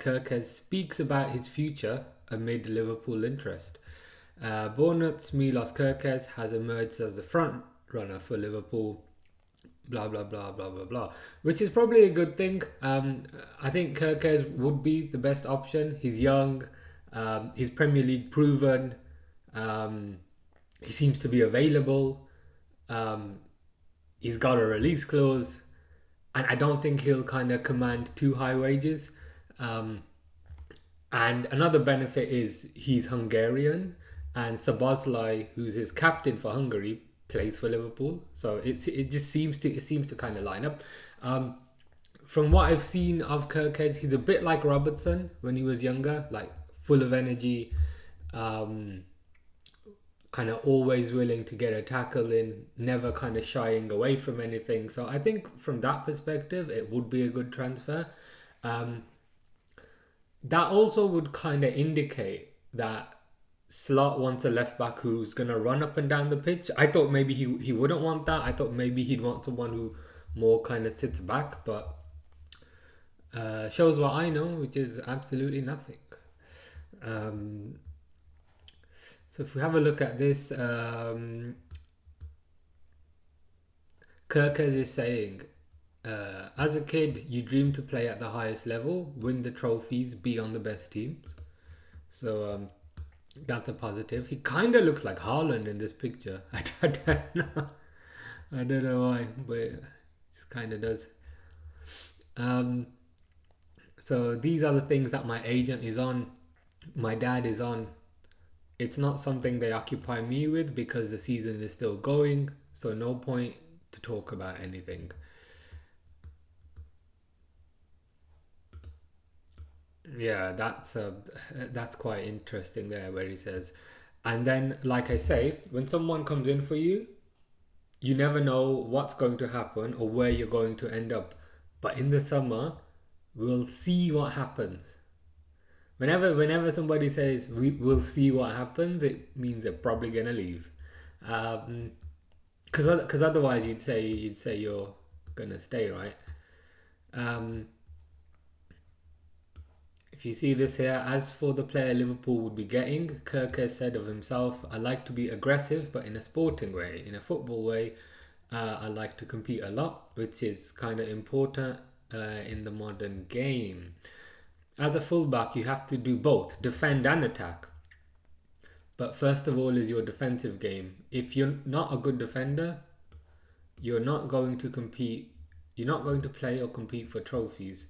Kerkez speaks about his future amid Liverpool interest. Bournemouth's Milos Kerkez has emerged as the front runner for Liverpool. Blah blah blah blah blah blah, which is probably a good thing. I think Kerkez would be the best option. He's young, he's Premier League proven. Um, he seems to be available. Um, he's got a release clause, and I don't think he'll kind of command too high wages. Um, and another benefit is he's Hungarian, and Sabozlai, who's his captain for Hungary, plays for Liverpool. So it seems to kind of line up. Um, from what I've seen of Kerkez, he's a bit like Robertson when he was younger, like full of energy, um, kind of always willing to get a tackle in, never kind of shying away from anything. So I think from that perspective, it would be a good transfer. Um, that also would kind of indicate that Slot wants a left back who's gonna run up and down the pitch. I thought maybe he wouldn't want that. I thought maybe he'd want someone who more kind of sits back, but shows what I know, which is absolutely nothing. Um, so if we have a look at this, Kerkez is saying, as a kid, you dreamed to play at the highest level, win the trophies, be on the best teams. So that's a positive. He kind of looks like Haaland in this picture. I don't know. I don't know why, but it kind of does. Um, so these are the things that my agent is on, my dad is on. It's not something they occupy me with because the season is still going, so no point to talk about anything. Yeah, that's quite interesting there where he says, and then like I say, when someone comes in for you, you never know what's going to happen or where you're going to end up. But in the summer, we'll see what happens. Whenever somebody says we'll see what happens, it means they're probably gonna leave. Because otherwise you'd say you're gonna stay, right? Um, if you see this here, as for the player Liverpool would be getting, Kerkez said of himself, "I like to be aggressive, but in a sporting way. In a football way, I like to compete a lot, which is kind of important in the modern game. As a fullback, you have to do both, defend and attack. But first of all is your defensive game. If you're not a good defender, you're not going to compete. You're not going to play or compete for trophies.